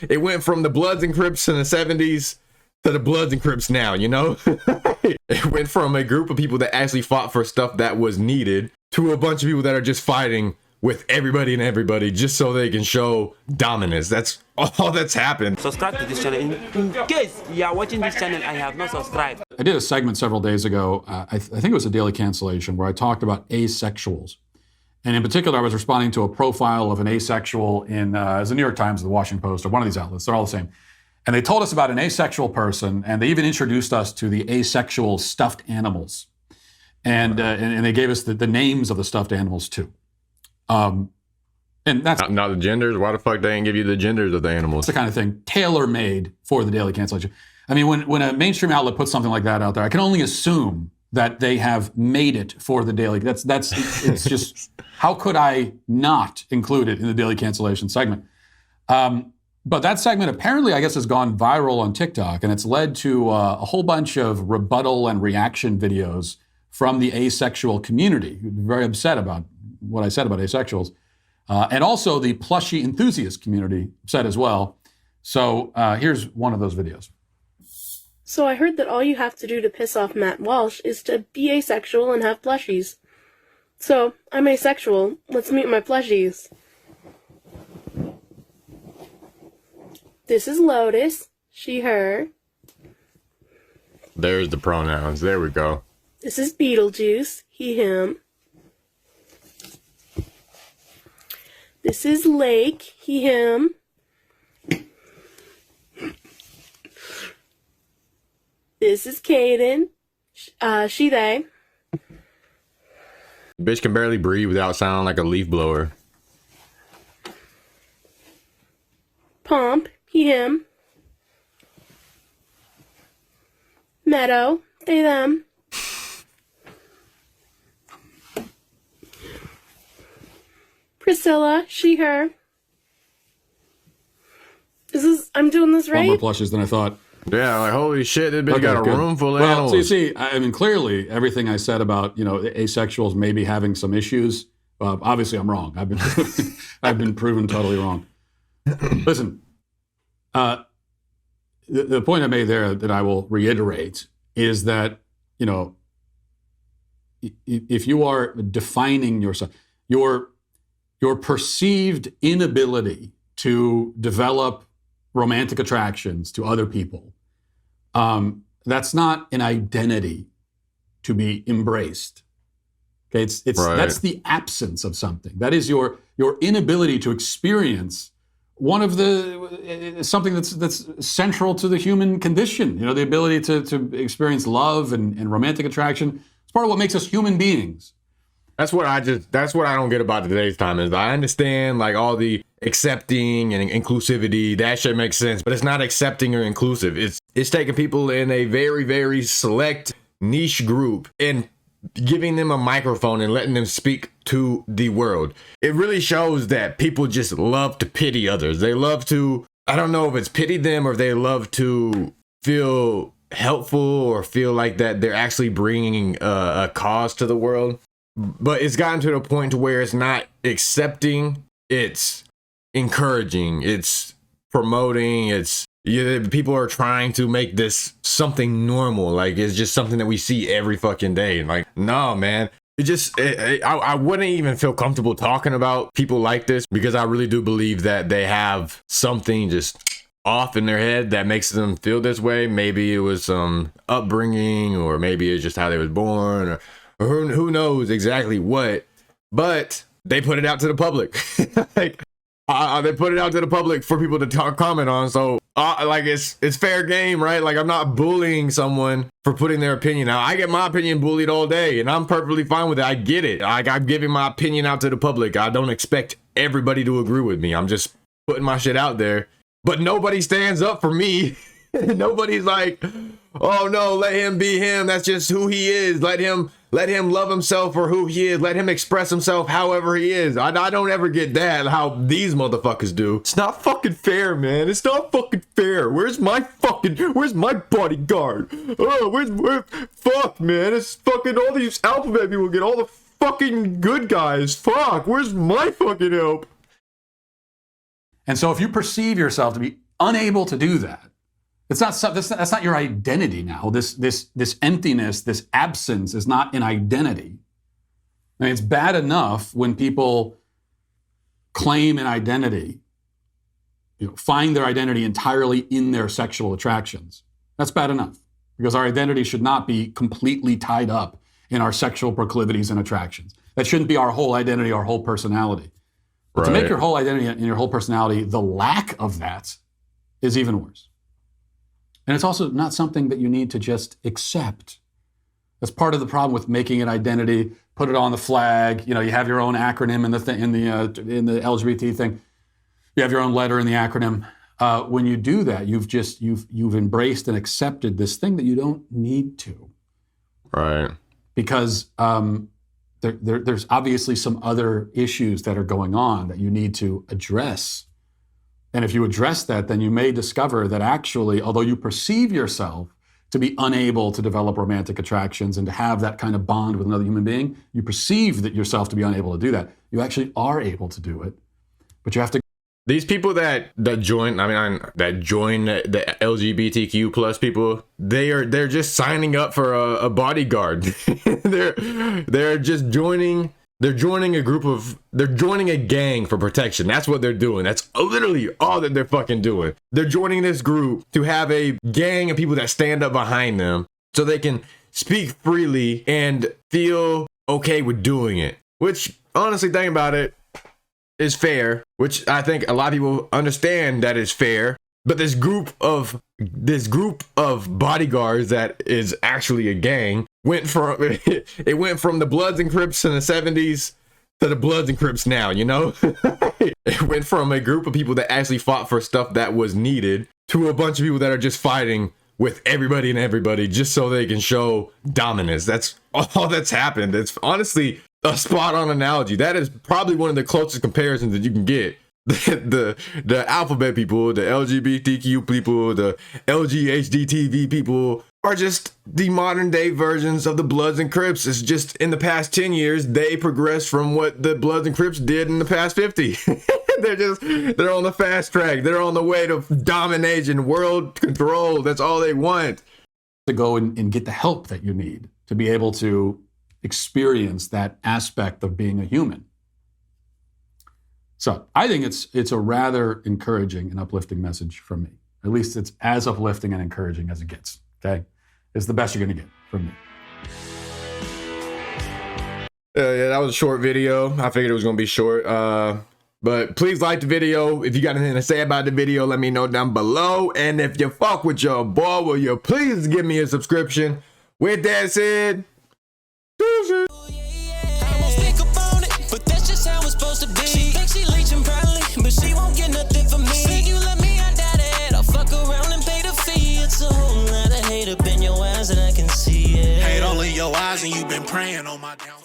it went from the Bloods and Crips in the 70s to the Bloods and Crips now, you know? It went from a group of people that actually fought for stuff that was needed to a bunch of people that are just fighting with everybody and everybody just so they can show dominance. That's all that's happened. Subscribe to this channel. In case you are watching this channel and you have not subscribed. I did a segment several days ago, I think it was a Daily Cancellation, where I talked about asexuals. And in particular, I was responding to a profile of an asexual in the New York Times, the Washington Post, or one of these outlets. They're all the same. And they told us about an asexual person, and they even introduced us to the asexual stuffed animals. And they gave us the names of the stuffed animals, too. And that's not the genders. Why the fuck they ain't give you the genders of the animals? It's the kind of thing tailor-made for the Daily Cancellation. I mean, when a mainstream outlet puts something like that out there, I can only assume that they have made it for the Daily. It's just, how could I not include it in the Daily Cancellation segment? But that segment apparently, I guess, has gone viral on TikTok, and it's led to a whole bunch of rebuttal and reaction videos from the asexual community, who are very upset about what I said about asexuals. And also the plushie enthusiast community upset as well. So here's one of those videos. So I heard that all you have to do to piss off Matt Walsh is to be asexual and have plushies. So, I'm asexual. Let's meet my plushies. This is Lotus, she, her. There's the pronouns. There we go. This is Beetlejuice, he, him. This is Lake, he, him. This is Caden, she, they. Bitch can barely breathe without sounding like a leaf blower. Pomp, he, him. Meadow, they, them. Priscilla, she, her. I'm doing this right? A lot more plushes than I thought. Yeah, like, holy shit, this bitch got a room full of animals. So you see, I mean, clearly, everything I said about, asexuals maybe having some issues, obviously I'm wrong. I've been proven totally wrong. Listen, the point I made there that I will reiterate is that, if you are defining yourself, your perceived inability to develop romantic attractions to other people, that's not an identity to be embraced. Okay, it's right. That's the absence of something. That is your inability to experience one of something that's central to the human condition. The ability to experience love and romantic attraction. It's part of what makes us human beings. That's what I don't get about today's time is I understand like all the accepting and inclusivity, that shit makes sense, but it's not accepting or inclusive. It's taking people in a very, very select niche group and giving them a microphone and letting them speak to the world. It really shows that people just love to pity others. They love to, I don't know if it's pity them or they love to feel helpful or feel like that they're actually bringing a cause to the world. But it's gotten to the point to where it's not accepting, it's encouraging, it's promoting, people are trying to make this something normal. Like it's just something that we see every fucking day. Like, no, man. I wouldn't even feel comfortable talking about people like this because I really do believe that they have something just off in their head that makes them feel this way. Maybe it was some upbringing, or maybe it's just how they was born, or who knows exactly what, but they put it out to the public. Like, they put it out to the public for people to comment on. So like it's fair game, right? Like I'm not bullying someone for putting their opinion out. I get my opinion bullied all day and I'm perfectly fine with it. I get it. I'm giving my opinion out to the public. I don't expect everybody to agree with me. I'm just putting my shit out there, but nobody stands up for me. Nobody's like, oh no, let him be him. That's just who he is. Let him love himself for who he is. Let him express himself however he is. I don't ever get that, how these motherfuckers do. It's not fucking fair, man. It's not fucking fair. Where's my bodyguard? Oh, fuck, man. It's fucking all these alphabet people get all the fucking good guys. Fuck, where's my fucking help? And so if you perceive yourself to be unable to do that. It's not that's not your identity now. This emptiness, this absence is not an identity. I mean, it's bad enough when people claim an identity, find their identity entirely in their sexual attractions. That's bad enough, because our identity should not be completely tied up in our sexual proclivities and attractions. That shouldn't be our whole identity, our whole personality. But to make your whole identity and your whole personality the lack of that is even worse. And it's also not something that you need to just accept. That's part of the problem with making an identity, put it on the flag. You have your own acronym in the LGBT thing. You have your own letter in the acronym. When you do that, you've embraced and accepted this thing that you don't need to. Right. Because there's obviously some other issues that are going on that you need to address. And if you address that, then you may discover that actually, although you perceive yourself to be unable to develop romantic attractions and to have that kind of bond with another human being, you perceive that yourself to be unable to do that. You actually are able to do it, but you have to. These people that join the LGBTQ plus people, they're just signing up for a bodyguard. they're just joining. They're joining a gang for protection. That's what they're doing. That's literally all that they're fucking doing. They're joining this group to have a gang of people that stand up behind them so they can speak freely and feel okay with doing it. Which, honestly, thinking about it, is fair. Which I think a lot of people understand that is fair. But this group of bodyguards that is actually a gang went from the Bloods and Crips in the 70s to the Bloods and Crips now, It went from a group of people that actually fought for stuff that was needed to a bunch of people that are just fighting with everybody and everybody just so they can show dominance. That's all that's happened. It's honestly a spot on analogy. That is probably one of the closest comparisons that you can get. The alphabet people, the LGBTQ people, the LGHDTV people are just the modern day versions of the Bloods and Crips. It's just in the past 10 years, they progressed from what the Bloods and Crips did in the past 50. They're on the fast track. They're on the way to domination, world control. That's all they want. To go and get the help that you need to be able to experience that aspect of being a human. So I think it's a rather encouraging and uplifting message from me. At least it's as uplifting and encouraging as it gets, okay? It's the best you're gonna get from me. Yeah, that was a short video. I figured it was gonna be short. But please like the video. If you got anything to say about the video, let me know down below. And if you fuck with your boy, will you please give me a subscription? With that said, deuces. But she won't get nothing from me. Say you love me, I doubt it. I'll fuck around and pay the fee. It's a whole lot of hate up in your eyes and I can see it. Hate all in your eyes and you've been praying on my down.